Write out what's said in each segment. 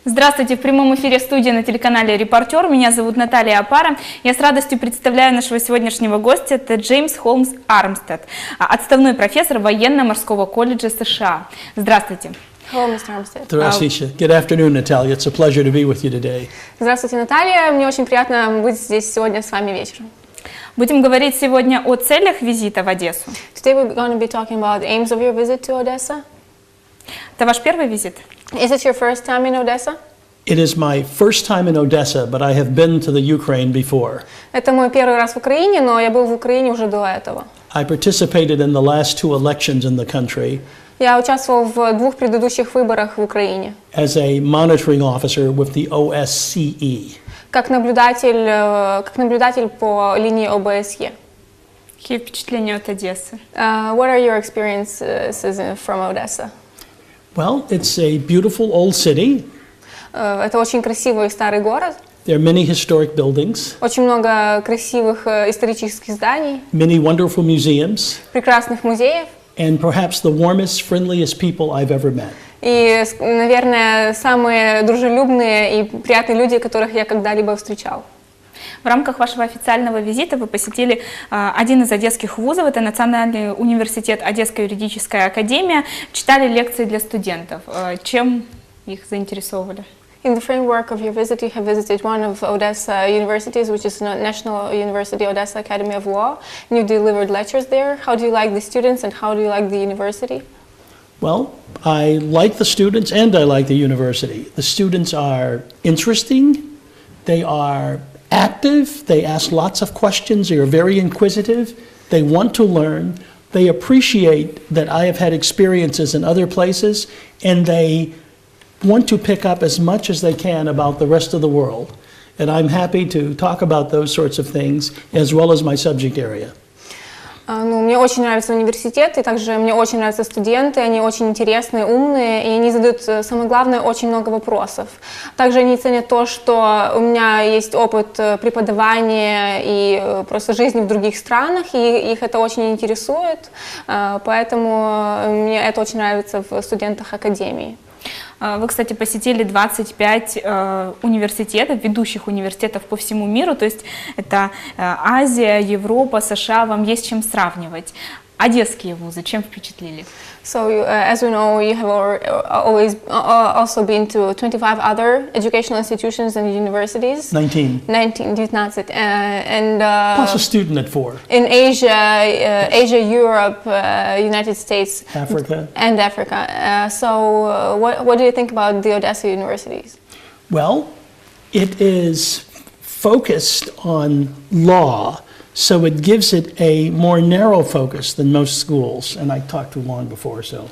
Здравствуйте, в прямом эфире студии на телеканале «Репортер». Меня зовут Наталья Апара. Я с радостью представляю нашего сегодняшнего гостя. Это Джеймс Холмз Армстед, отставной профессор военно-морского колледжа США. Здравствуйте. Hello, Mr. Armstead. Здравствуйте. Good afternoon, Natalia. It's a pleasure to be with you today. Здравствуйте, Наталья. Мне очень приятно быть здесь сегодня с вами вечером. Будем говорить сегодня о целях визита в Одессу. Today we're going to be talking about the aims of your visit to Odessa. Это ваш первый визит? Is it your first time in Odessa? It is my first time in Odessa, but I have been to the Ukraine before. Это мой первый раз в Украине, но я был в Украине уже до этого. I participated in the last two elections in the country Я участвовал в двух предыдущих выборах в Украине. as a monitoring officer with the OSCE. Как наблюдатель по линии ОБСЕ. Какие впечатления от Одессы? What are your experiences from Odessa? Well, it's a beautiful old city. Это очень красивый старый город. There are many historic buildings, Очень много красивых исторических зданий, many wonderful museums, прекрасных музеев. and perhaps the warmest, friendliest people I've ever met. И, наверное, самые дружелюбные и приятные люди, которых я когда-либо встречал. В рамках вашего официального визита вы посетили один из одесских вузов, это Национальный университет Одесская юридическая академия, читали лекции для студентов. Чем их заинтересовали? In the framework of your visit, you have visited one of Odessa universities, which is National University Odessa Academy of Law, and you delivered lectures there. How do you like the students and how do you like the university? Well, I like the students and I like the university. The students are interesting, they are active, they ask lots of questions, they are very inquisitive, they want to learn, they appreciate that I have had experiences in other places, and they want to pick up as much as they can about the rest of the world. And I'm happy to talk about those sorts of things as well as my subject area. Мне очень нравится университет, и также мне очень нравятся студенты, они очень интересные, умные, и они задают, самое главное, очень много вопросов. Также они ценят то, что у меня есть опыт преподавания и просто жизни в других странах, и их это очень интересует, поэтому мне это очень нравится в студентах академии. Вы, кстати, посетили 25 университетов, ведущих университетов по всему миру, то есть это Азия, Европа, США, вам есть чем сравнивать. Одесские вузы чем впечатлили? So, as we know, you have also been to 25 other educational institutions and universities. 19. 19. And Plus a student at 4. in Asia, Europe, United States, Africa. and Africa. So, what do you think about the Odessa universities? Well, it is focused on law, so it gives it a more narrow focus than most schools, and I talked too long before, so.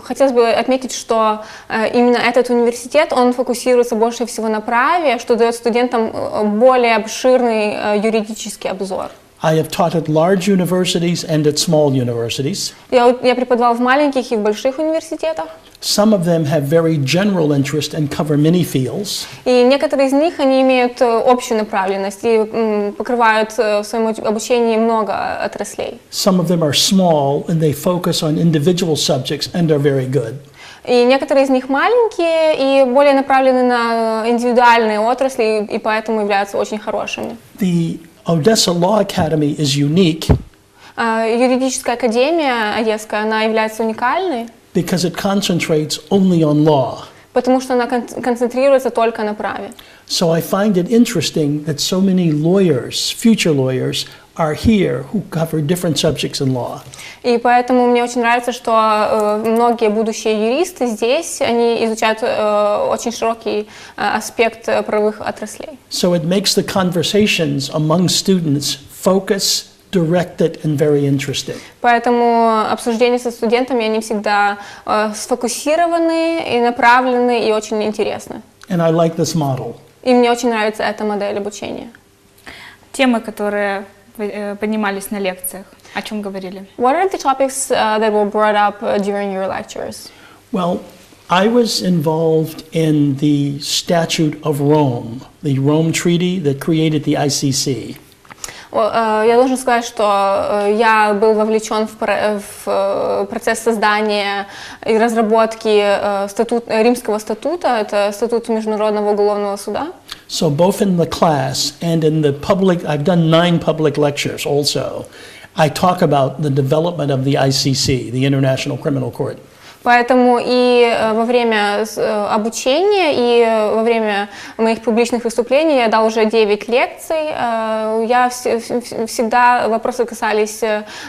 Хотелось бы отметить, что именно этот университет, он фокусируется больше всего на праве, что дает студентам более обширный юридический обзор. I have taught at large universities and at small universities. Я преподавал в маленьких и в больших университетах. Some of them have very general interest and cover many fields. И некоторые из них, они имеют общую направленность и покрывают в своем обучении много отраслей. Some of them are small and they focus on individual subjects and are very good. И некоторые из них маленькие и более направлены на индивидуальные отрасли, и поэтому являются очень хорошими. The Odessa Law Academy is unique Юридическая академия одесская, она является уникальной, because it concentrates only on law. потому что она концентрируется только на праве. So I find it interesting that so many lawyers, future lawyers, are here who cover different subjects in law. И поэтому мне очень нравится, что многие будущие юристы здесь, они изучают очень широкий аспект правовых отраслей. So it makes the conversations among students focus, directed, and very interesting. Поэтому обсуждения со студентами, они всегда сфокусированы и направлены, и очень интересны. And I like this model. И мне очень нравится эта модель обучения. Темы, которые поднимались на лекциях, о чем говорили? What are the topics that were brought up during your lectures? Well, I was involved in the Statute of Rome, the Rome Treaty that created the ICC. Я должен сказать, что я был вовлечен в процесс создания и разработки римского статута, это статут Международного уголовного суда. So both in the class and in the public, I've done 9 public lectures also. I talk about the development of the ICC, the International Criminal Court. Поэтому и во время обучения, и во время моих публичных выступлений я дал уже 9 лекций. Всегда вопросы касались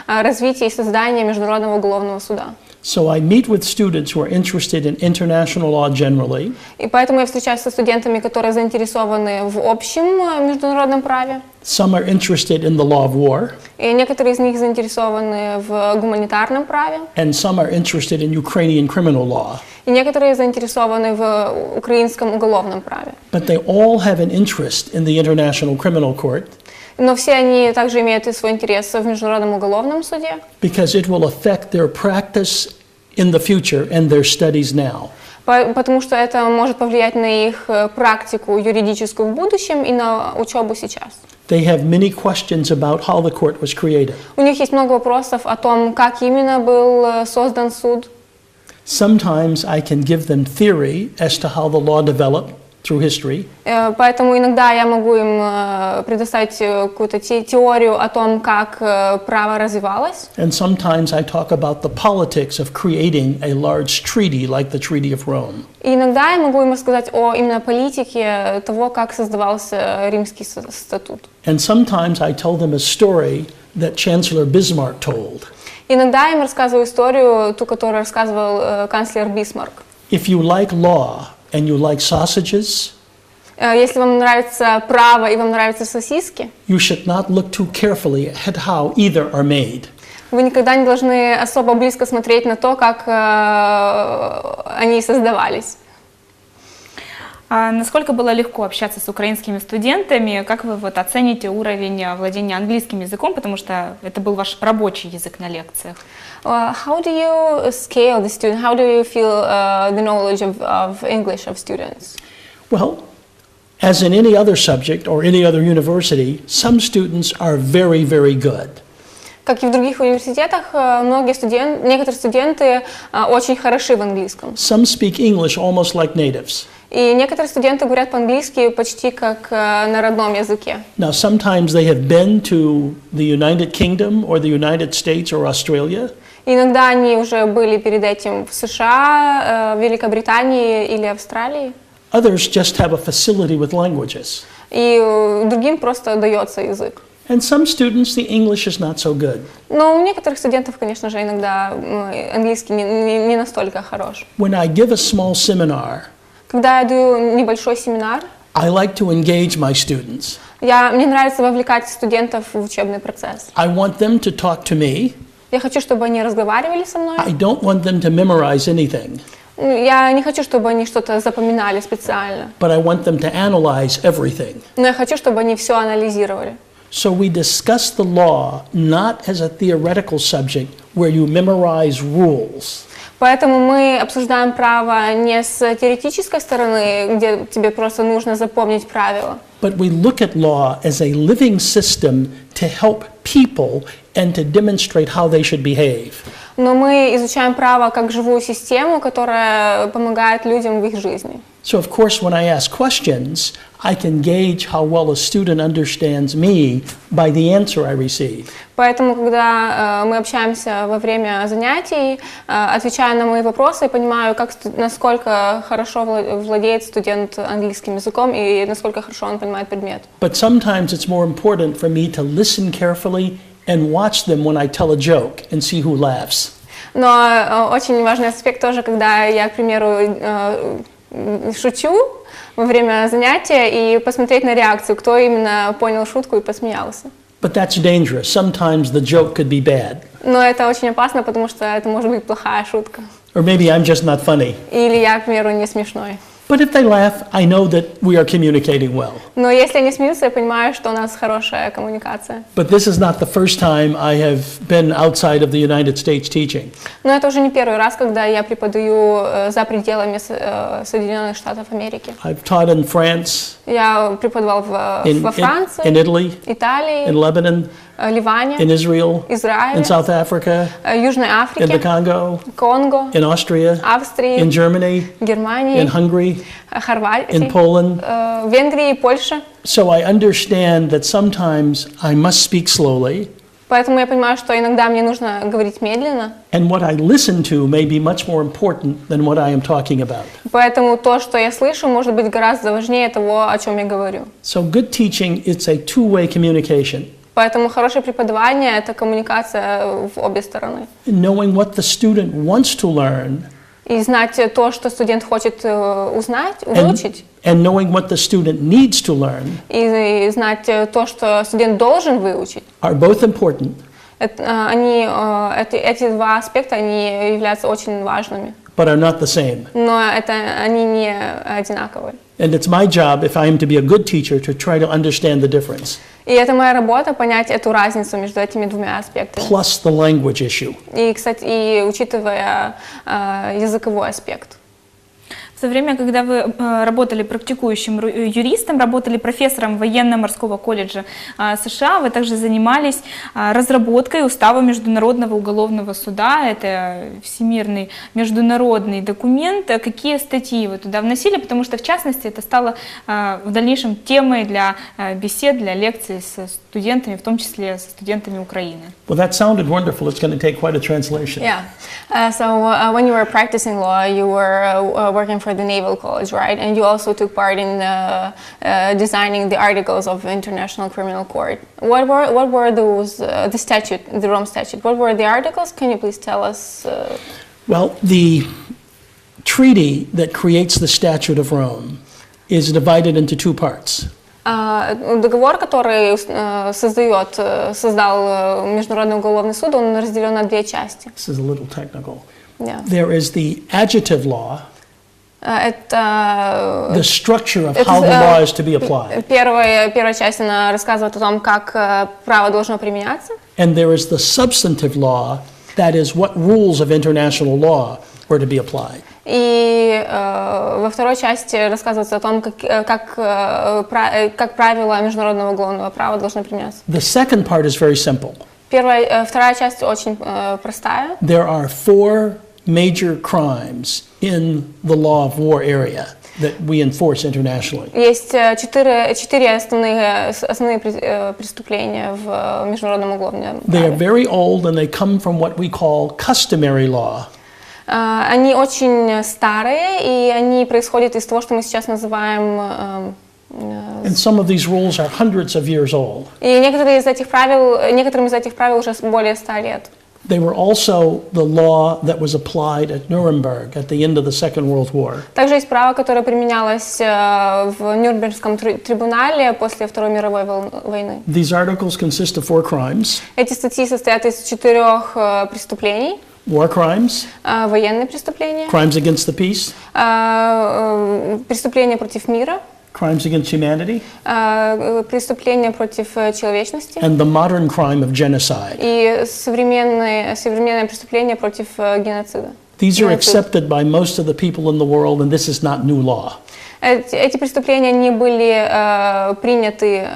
развития и создания Международного уголовного суда. So I meet with students who are interested in international law generally. И поэтому я встречаюсь со студентами, которые заинтересованы в общем международном праве. Some are interested in the law of war. И некоторые из них заинтересованы в гуманитарном праве. And some are interested in Ukrainian criminal law. И некоторые заинтересованы в украинском уголовном праве. But they all have an interest in the International Criminal Court. Но все они также имеют и свой интерес в Международном уголовном суде. Because it will affect their practice in the future and their studies now. Потому что это может повлиять на их практику юридическую в будущем и на учебу сейчас. They have many questions about how the court was created. У них есть много вопросов о том, как именно был создан суд. Sometimes I can give them theory as to how the law developed through history. Поэтому иногда я могу им предоставить какую-то теорию о том, как право развивалось. And sometimes I talk about the politics of creating a large treaty like the Treaty of Rome. И иногда я могу им рассказать о именно политике того, как создавался Римский статут. And sometimes I tell them a story that Chancellor Bismarck told. Иногда я им рассказываю историю, ту, которую рассказывал канцлер Бисмарк. If you like law and you like sausages, если вам нравится право и вам нравятся сосиски, you should not look too carefully at how either are made. Вы никогда не должны особо близко смотреть на то, как они создавались. А насколько было легко общаться с украинскими студентами? Как вы оцените уровень владения английским языком, потому что это был ваш рабочий язык на лекциях? How do you scale the student? How do you feel the knowledge of English of students? Well, as in any other subject or any other university, some students are very, very good. Как и в других университетах, некоторые студенты очень хороши в английском. Some speak English almost like natives. И некоторые студенты говорят по-английски почти как на родном языке. Now, sometimes they have been to the United Kingdom or the United States or Australia. Иногда они уже были перед этим в США, в Великобритании или Австралии. Others just have a facility with languages. И другим просто дается язык. And some students, the English is not so good. Но у некоторых студентов, конечно же, иногда английский не настолько хорош. When I give a small seminar, Когда я даю небольшой семинар, I like to engage my students. мне нравится вовлекать студентов в учебный процесс. I want them to talk to me. Я хочу, чтобы они разговаривали со мной. I don't want them to memorize anything. Я не хочу, чтобы они что-то запоминали специально. But I want them to analyze everything. Но я хочу, чтобы они все анализировали. So we discuss the law not as a theoretical subject where you memorize rules. Поэтому мы обсуждаем право не с теоретической стороны, где тебе просто нужно запомнить правила. But we look at law as a living system to help people and to demonstrate how they should behave. Но мы изучаем право как живую систему, которая помогает людям в их жизни. So of course, when I ask questions, I can gauge how well a student understands me by the answer I receive. Поэтому, когда мы общаемся во время занятий, отвечая на мои вопросы, я понимаю, насколько хорошо владеет студент английским языком и насколько хорошо он понимает предмет. But sometimes it's more important for me to listen carefully and watch them when I tell a joke and see who laughs. Но очень важный аспект тоже, когда я, к примеру, шучу во время занятия и посмотреть на реакцию, кто именно понял шутку и посмеялся. But that's dangerous. Sometimes the joke could be bad. Но это очень опасно, потому что это может быть плохая шутка. Or maybe I'm just not funny. Или я, к примеру, не смешной. But if they laugh, I know that we are communicating well. Но если они смеются, я понимаю, что у нас хорошая коммуникация. But this is not the first time I have been outside of the United States teaching. Но это уже не первый раз, когда я преподаю за пределами Соединенных Штатов Америки. I've taught in France, Я преподавал во Франции, in Italy, Италии, in Lebanon, Ливане, in Israel, Израиле, in South Africa, Южной in the Африке, Congo, Конго, in Austria, Австрии, in Germany, Германии, in Hungary, in Хорватии, Poland. Венгрии, Польше. So I understand that sometimes I must speak slowly, Поэтому я понимаю, что иногда мне нужно говорить медленно. and what I listen to may be much more important than what I am talking about. Поэтому то, что я слышу, может быть гораздо важнее того, о чем я говорю. So good teaching, it's a two-way communication. Поэтому хорошее преподавание – это коммуникация в обе стороны. Knowing what the student wants to learn И знать то, что студент хочет узнать, выучить, and knowing what the student needs to learn и знать то, что студент должен выучить. are both important. Эти два аспекта, они являются очень важными. But are not the same. Но они не одинаковые. And it's my job, if I am to be a good teacher, to try to understand the difference. И это моя работа понять эту разницу между этими двумя аспектами. Plus the language issue. И, кстати, учитывая языковой аспект. В то время, когда вы работали практикующим юристом, работали профессором военно-морского колледжа США, вы также занимались разработкой устава Международного уголовного суда. Это всемирный международный документ. Какие статьи вы туда вносили? Потому что, в частности, это стало в дальнейшем темой для бесед, для лекций с студентами, в том числе со студентами Украины. Well, that sounded wonderful. It's going to take quite a translation. Yeah. When you were practicing law, you were working for the Naval College, right? And you also took part in designing the articles of International Criminal Court. What were those? The statute, the Rome Statute. What were the articles? Can you please tell us? Well, the treaty that creates the Statute of Rome is divided into two parts. Договор, который создал Международный уголовный суд, он разделен на две части. This is a little technical. Yeah. There is the adjective law, Это the structure of how the law is to be applied. Первая часть, она рассказывает о том, как право должно применяться. And there is the substantive law, that is what rules of international law were to be applied. И во второй части рассказывается о том, как правила международного уголовного права должны применяться. The second part is very simple. Вторая часть очень простая. There are four major crimes in the law of war area that we enforce internationally. Есть четыре основные преступления в международном уголовном They are праве. very old and they come from what we call customary law. Они очень старые, и они происходят из того, что мы сейчас называем... And some of these rules are hundreds of years old. И некоторым из этих правил уже более 100 лет. They were also the law that was applied at Nuremberg at the end of the Second World War. Также есть право, которое применялось в Нюрнбергском трибунале после Второй мировой войны. These articles consist of four crimes. Эти статьи состоят из 4 преступлений. War crimes, Военные преступления, crimes against the peace, преступления против мира, crimes against humanity, преступления против человечности and the modern crime of genocide. и современное преступление против геноцида. These are accepted by most of the people in the world, and this is not new law. Эти преступления не были приняты,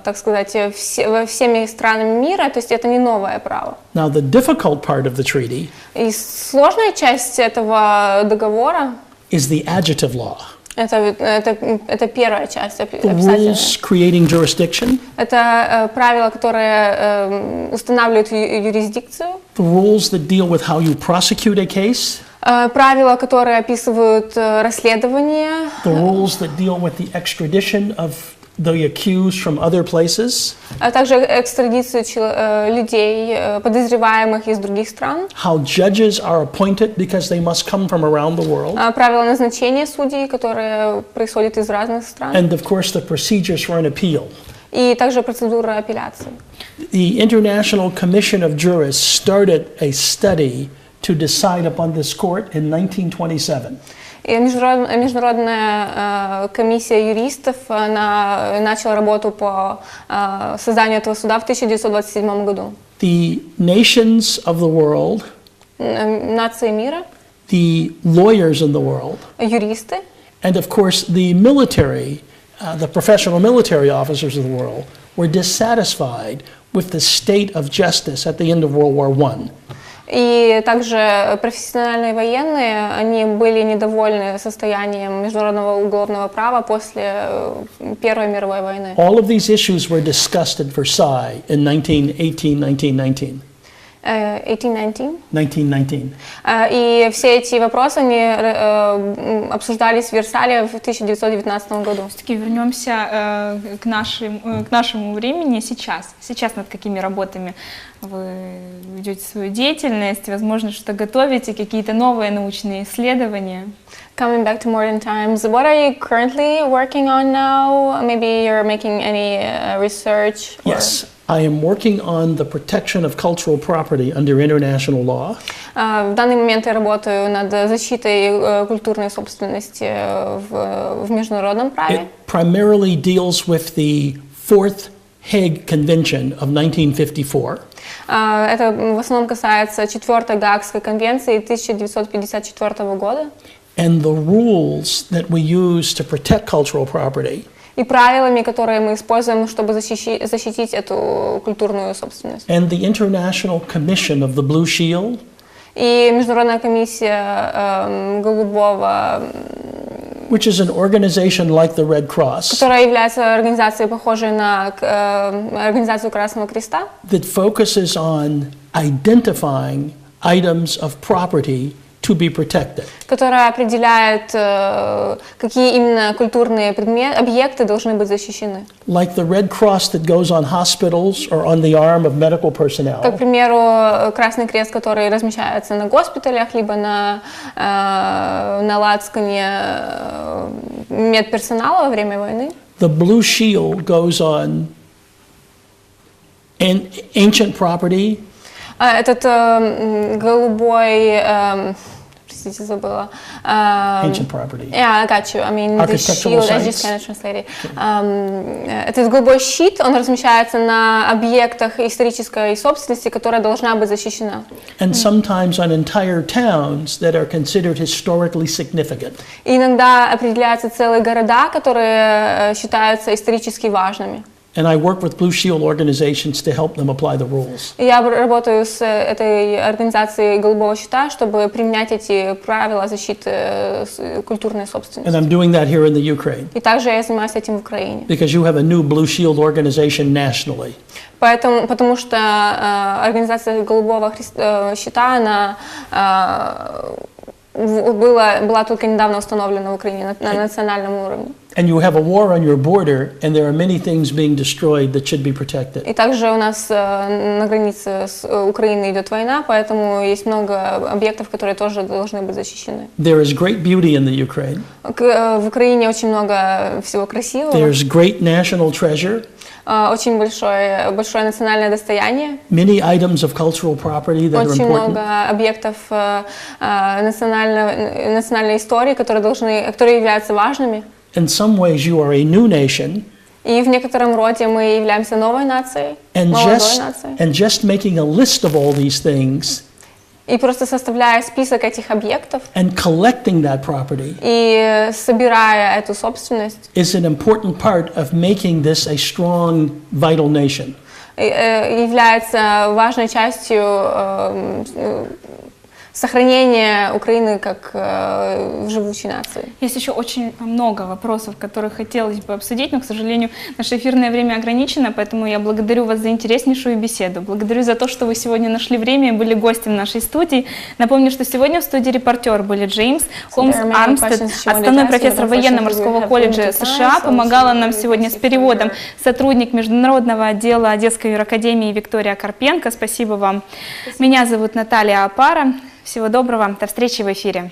так сказать, всеми странами мира, то есть это не новое право. Now, the difficult part of the treaty И сложная часть этого договора is the adjective law. Это первая часть The описательная. rules creating jurisdiction, Это правила, которые устанавливают юрисдикцию. the rules that deal with how you prosecute a case, Правила, которые описывают расследование. the rules that deal with the extradition of the accused from other places, А также экстрадицию людей, подозреваемых из других стран. how judges are appointed because they must come from around the world, Правила назначения судей, которые происходят из разных стран. and of course the procedures for an appeal. И также процедура апелляции. The International Commission of Jurists started a study to decide upon this court in 1927. И международная комиссия юристов начала работу по созданию этого суда в 1927 году. The nations of the world, Нации мира, the lawyers in the world, юристы, and of course the military, the professional military officers of the world, were dissatisfied with the state of justice at the end of World War I. И также профессиональные военные, они были недовольны состоянием международного уголовного права после Первой мировой войны. All of these issues were discussed at Versailles in 1919. 1919. И все эти вопросы они обсуждались в Версале в 1919 году. Все-таки вернемся к нашему времени сейчас. Сейчас над какими работами вы ведете свою деятельность? Возможно, что готовите, какие-то новые научные исследования? Coming back to modern times, what are you currently working on now? Maybe you're making any research? Yes. I am working on the protection of cultural property under international law. В данный момент я работаю над защитой культурной собственности в международном праве. It primarily deals with the Fourth Hague Convention of 1954. Это в основном касается 4-й Гаагской конвенции 1954 года. And the rules that we use to protect cultural property. И правилами, которые мы используем, чтобы защитить эту культурную собственность. And the International Commission of the Blue Shield. И Международная комиссия голубого, which is an organization like the Red Cross, которая является организацией, похожей на организацию Красного Креста, that focuses on identifying items of property to be protected. Которая определяет, какие именно культурные объекты должны быть защищены. Like the Red Cross that goes on hospitals or on the arm of medical personnel. Как, к примеру, Красный Крест, который размещается на госпиталях, либо на лацкане медперсонала во время войны. The Blue Shield goes on ancient property. Этот голубой, простите, забыла. Ancient property. Yeah, I got you. I mean, the shield, I just kind of translated. Этот голубой щит, он размещается на объектах исторической собственности, которая должна быть защищена. And sometimes on entire towns that are considered historically significant. И иногда определяются целые города, которые считаются исторически важными. And I work with Blue Shield organizations to help them apply the rules. Я работаю с этой организацией Голубого Щита, чтобы применять эти правила защиты культурной собственности. And I'm doing that here in the Ukraine. И также я занимаюсь этим в Украине. Because you have a new Blue Shield organization nationally. Потому что организация Голубого Щита, она была только недавно установлена в Украине на национальном уровне. And you have a war on your border, and there are many things being destroyed that should be protected. И также у нас на границе с Украиной идет война, поэтому есть много объектов, которые тоже должны быть защищены. There is great beauty in the Ukraine. В Украине очень много всего красивого. There's great national treasure. Очень большое национальное достояние. Many items of cultural property that are Очень important. много объектов национальной истории, которые являются важными. In some ways, you are a new nation. И в некотором роде мы являемся новой нацией, молодой нацией. And just making a list of all these things. И просто составляя список этих объектов. And collecting that property. И собирая эту собственность. Is an important part of making this a strong, vital nation. Является важной частью сохранение Украины как живучей нации. Есть еще очень много вопросов, которые хотелось бы обсудить, но, к сожалению, наше эфирное время ограничено, поэтому я благодарю вас за интереснейшую беседу. Благодарю за то, что вы сегодня нашли время и были гостем нашей студии. Напомню, что сегодня в студии «Репортер» были Джеймс Холмз Армстед, отставной профессор военно-морского колледжа США, помогала нам сегодня с переводом сотрудник международного отдела Одесской Юракадемии Виктория Карпенко. Спасибо вам. Меня зовут Наталья Апара. Всего доброго, до встречи в эфире.